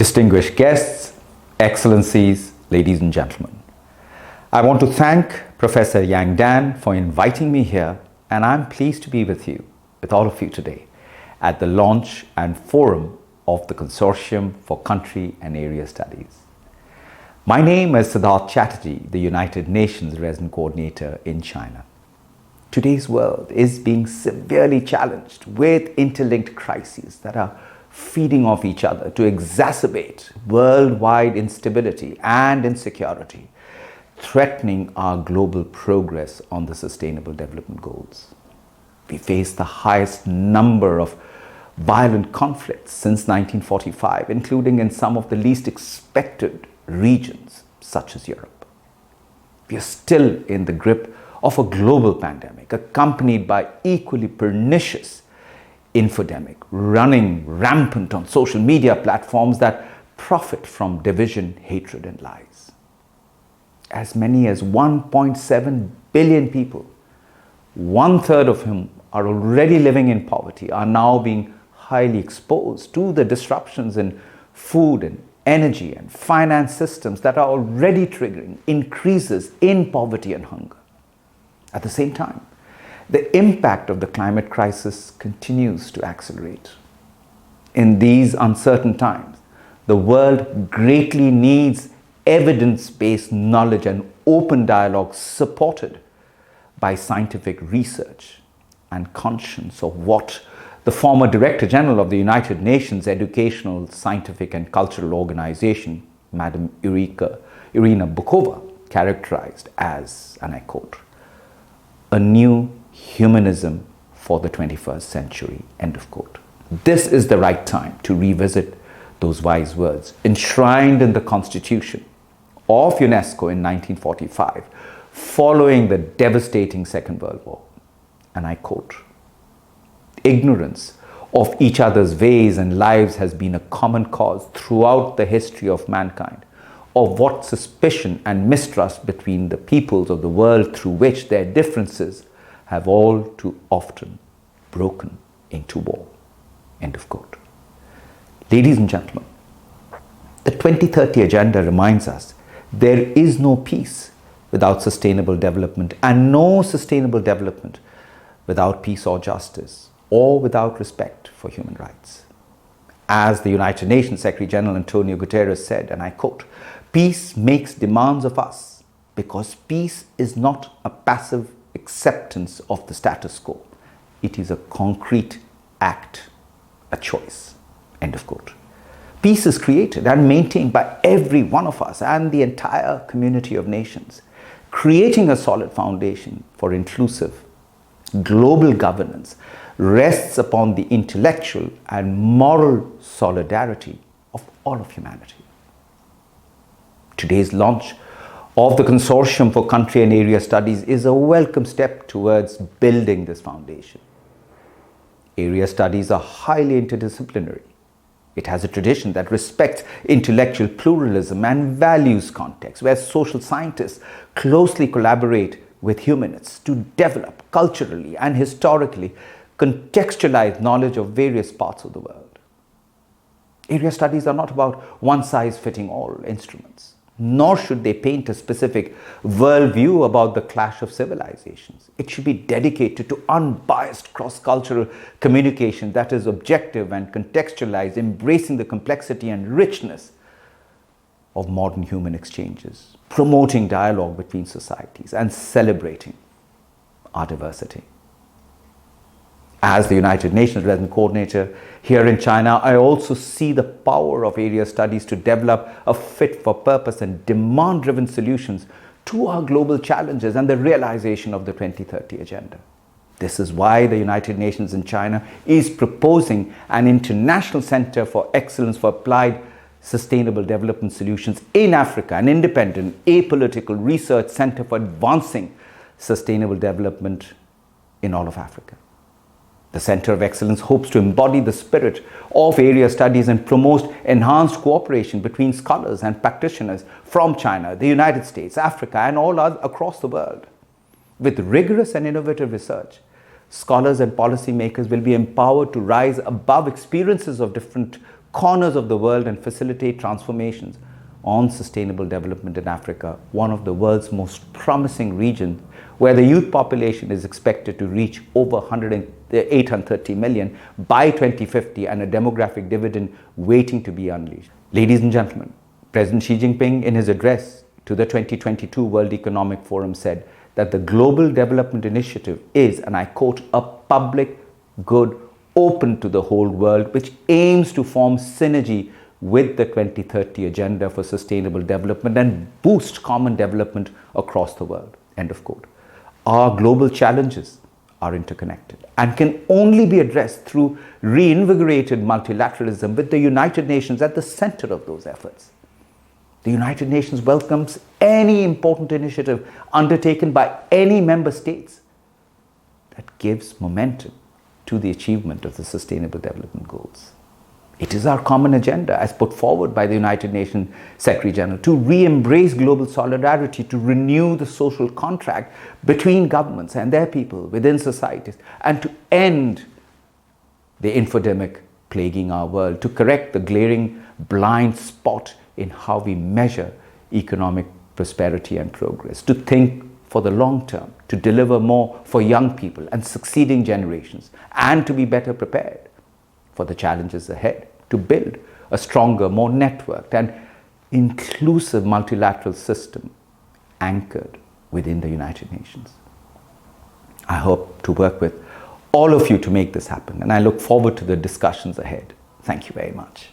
Distinguished guests, excellencies, ladies and gentlemen. I want to thank Professor Yang Dan for inviting me here, and I'm pleased to be with all of you today at the launch and forum of the Consortium for Country and Area Studies. My name is Siddharth Chatterjee, the United Nations Resident Coordinator in China. Today's world is being severely challenged with interlinked crises that are feeding off each other to exacerbate worldwide instability and insecurity, threatening our global progress on the Sustainable Development Goals. We face the highest number of violent conflicts since 1945, including in some of the least expected regions, such as Europe. We are still in the grip of a global pandemic, accompanied by equally pernicious infodemic running rampant on social media platforms that profit from division, hatred, and lies. As many as 1.7 billion people, 1/3 of whom are already living in poverty, are now being highly exposed to the disruptions in food and energy and finance systems that are already triggering increases in poverty and hunger. At the same time, the impact of the climate crisis continues to accelerate. In these uncertain times, the world greatly needs evidence-based knowledge and open dialogue supported by scientific research and conscience of what the former Director General of the United Nations Educational, Scientific and Cultural Organization, Madam Irina Bokova, characterized as, and I quote, "a new humanism for the 21st century," end of quote. This is the right time to revisit those wise words enshrined in the Constitution of UNESCO in 1945, following the devastating Second World War. And I quote, "Ignorance of each other's ways and lives has been a common cause throughout the history of mankind, of what suspicion and mistrust between the peoples of the world through which their differences have all too often broken into war," end of quote. Ladies and gentlemen, the 2030 Agenda reminds us there is no peace without sustainable development, and no sustainable development without peace or justice, or without respect for human rights. As the United Nations Secretary General Antonio Guterres said, and I quote, "Peace makes demands of us because peace is not a passive acceptance of the status quo. It is a concrete act, a choice," end of quote. Peace is created and maintained by every one of us and the entire community of nations, creating a solid foundation for inclusive global governance rests upon the intellectual and moral solidarity of all of humanity. Today's launch of the Consortium for Country and Area Studies is a welcome step towards building this foundation. Area studies are highly interdisciplinary. It has a tradition that respects intellectual pluralism and values context, where social scientists closely collaborate with humanists to develop culturally and historically contextualized knowledge of various parts of the world. Area studies are not about one-size-fitting-all instruments, nor should they paint a specific worldview about the clash of civilizations. It should be dedicated to unbiased cross-cultural communication that is objective and contextualized, embracing the complexity and richness of modern human exchanges, promoting dialogue between societies, and celebrating our diversity. As the United Nations Resident Coordinator here in China, I also see the power of area studies to develop a fit-for-purpose and demand-driven solutions to our global challenges and the realization of the 2030 Agenda. This is why the United Nations in China is proposing an International Center for Excellence for Applied Sustainable Development Solutions in Africa, an independent, apolitical research center for advancing sustainable development in all of Africa. The Center of Excellence hopes to embody the spirit of area studies and promote enhanced cooperation between scholars and practitioners from China, the United States, Africa, and all across the world. With rigorous and innovative research, scholars and policymakers will be empowered to rise above experiences of different corners of the world and facilitate transformations on sustainable development in Africa, one of the world's most promising regions, where the youth population is expected to reach over 830 million by 2050 and a demographic dividend waiting to be unleashed. Ladies and gentlemen, President Xi Jinping, in his address to the 2022 World Economic Forum, said that the Global Development Initiative is, and I quote, a public good open to the whole world, which aims to form synergy with the 2030 Agenda for Sustainable Development and boost common development across the world. End of quote. Our global challenges are interconnected and can only be addressed through reinvigorated multilateralism, with the United Nations at the center of those efforts. The United Nations welcomes any important initiative undertaken by any member states that gives momentum to the achievement of the Sustainable Development Goals. It is our common agenda, as put forward by the United Nations Secretary General, to re-embrace global solidarity, to renew the social contract between governments and their people within societies, and to end the infodemic plaguing our world, to correct the glaring blind spot in how we measure economic prosperity and progress, to think for the long term, to deliver more for young people and succeeding generations, and to be better prepared for the challenges ahead, to build a stronger, more networked and inclusive multilateral system anchored within the United Nations. I hope to work with all of you to make this happen, and I look forward to the discussions ahead. Thank you very much.